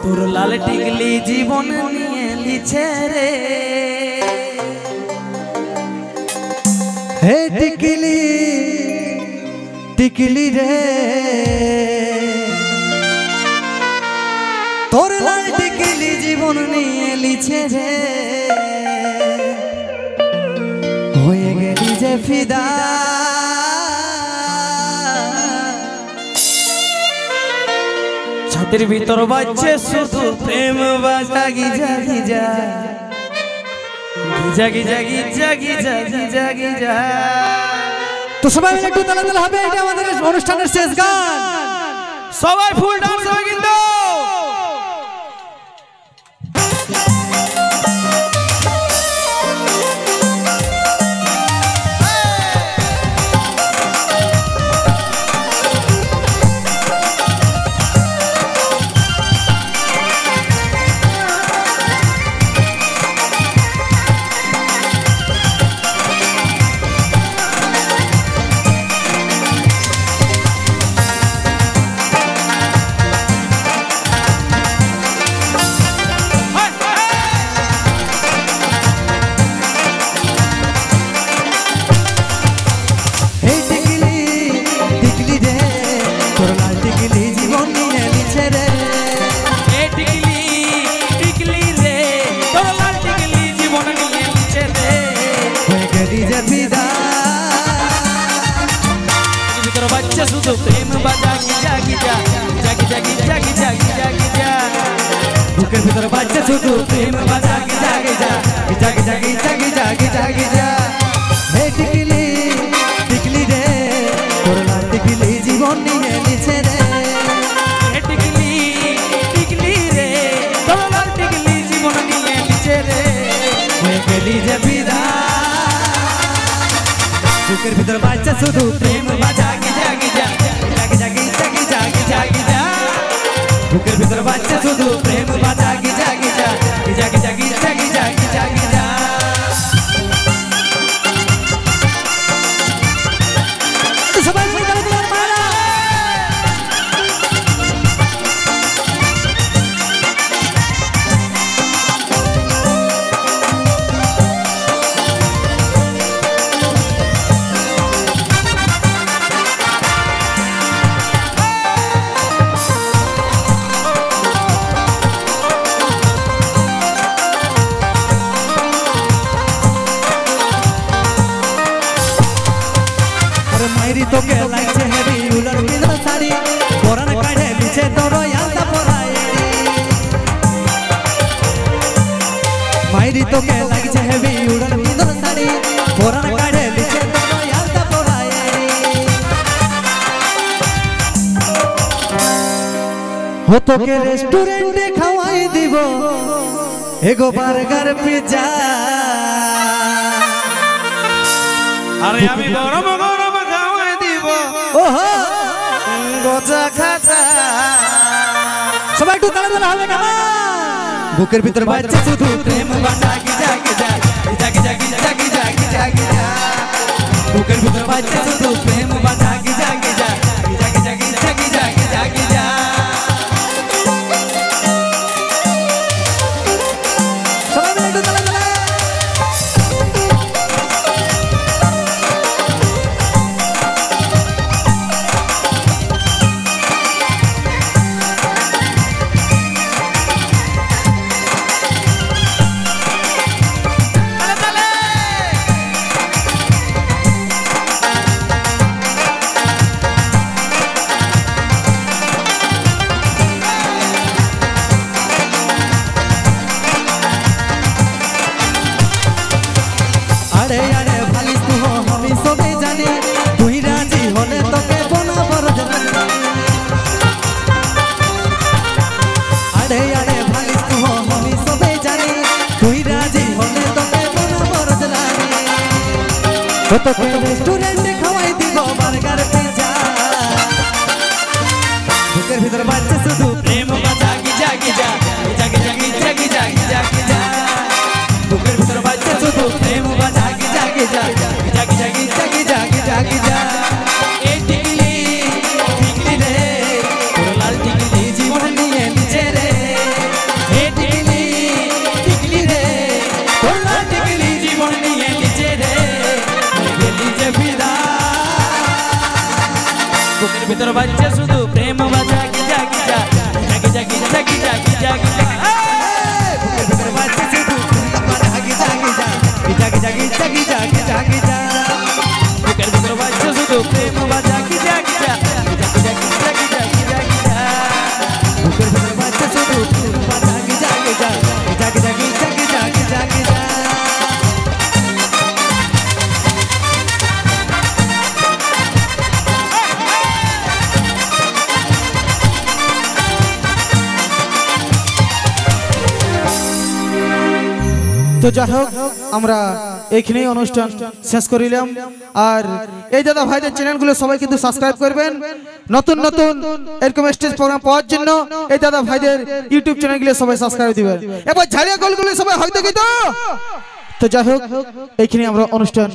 তোর লাল টিকলি জীবন নিয়ে লিছে রে হে টিকলি টিকলি রে তোর লাল টিকলি জীবন নিয়ে লিছে রে হয়ে গেলি যে ফিদা ছাদের ভিতর বাজছে শুধু প্রেম বাজা গিজা গিজা গিজা গিজা গিজা গিজা গিজা গিজা। তো সবাই মিলে একটু তালে তালে হবে, এটা আমাদের অনুষ্ঠানের শেষ গান, সবাই ফুল ডান্স হবে কিন্তু। শুধু প্রেম বাজা গিজা গিজা গিজা গিজা গিজা গিজা গিজা বুকের ভিতর বাজছে শুধু প্রেম বাজা গিজা গিজা গিজা গিজা গিজা গিজা গিজা গিজা। হে টিকলি টিকলি রে তোর লাল টিকলি জীবন নিয়ে লিছে রে হে টিকলি টিকলি রে তোর লাল টিকলি জীবন নিয়ে লিছে রে হয়ে গেলি যে বিদা বুকের ভিতর বাজছে শুধু প্রেম বাজা গিজা গিজা গিজা গিজা গিজা গিজা গিজা বুকের ভিতর বাজছে শুধু প্রেম বাজা গিজা গিজা গিজা গিজা গিজা গিজা গিজা গিজা। সবাই মিলে তালে মারা মাইরি তোকে লাগছে হেভি উলার পিলা শাড়ি পরান কাঢ়ে বিছে তোর আলতা পরাই মাইরি তোকে লাগছে হেভি উলার পিলা শাড়ি পরান কাঢ়ে বিছে তোর আলতা পরাই হো তোকে রেস্টুরেন্টে খাওয়াই দিব এগো বার্গার পিজ্জা আরে আমি গরম গরম খাওয়াই দিব ওহো গজা খাজা। সবাই একটু তালে তালে হবে গানা বুকের ভিতর বাজছে শুধু প্রেম বাজা গিজা গিজা গিজা গিজা গিজা গিজা গিজা গিজা বুকের ভিতর বাজছে শুধু প্রেম বাজা গিজা গিজা গিজা গিজা গিজা গিজা গিজা গিজা। সবাই মিলে একটু তালে তালে তোকে রেস্টুরেন্টে খাওয়াই দিব বার্গার পিজ্জা বুকের ভিতর বাজছে শুধু প্রেম বাজা গিজা গিজা গিজা গিজা গিজা গিজা গিজা গিজা বুকের ভিতর বাজছে শুধু প্রেম বাজা গিজা গিজা গিজা গিজা গিজা গিজা গিজা গিজা। এই টিকলি টিকলি রে তোর লাল টিকলি জীবন নিয়ে লিছে রে ভিতর বাজছে শুধু প্রেম বাজা গিজা গিজা গিজা গিজা গিজা গিজা গিজা বুকের ভিতর বাজছে শুধু প্রেম বাজা গিজা গিজা গিজা গিজা গিজা গিজা গিজা গিজা বুকের ভিতর বাজছে শুধু প্রেম বাজা গিজা গিজা গিজা গিজা গিজা গিজা গিজা বুকের ভিতর বাজছে শুধু প্রেম বাজা গিজা গিজা গিজা গিজা গিজা গিজা গিজা গিজা তো যাই হোক আমরা এইখানেই অনুষ্ঠান শেষ করিলাম। আর এই দাদা ভাইদের চ্যানেলগুলো সবাই কিন্তু সাবস্ক্রাইব করবেন। নতুন নতুন এরকম স্টেজ প্রোগ্রাম পাওয়ার জন্য এই দাদা ভাইদের ইউটিউব চ্যানেলগুলো সবাই সাবস্ক্রাইব দিবেন। এবার ঝাড়িয়া গোলগুলো সবাই হয়তো কি তো যাই হোক এইখানেই আমরা অনুষ্ঠান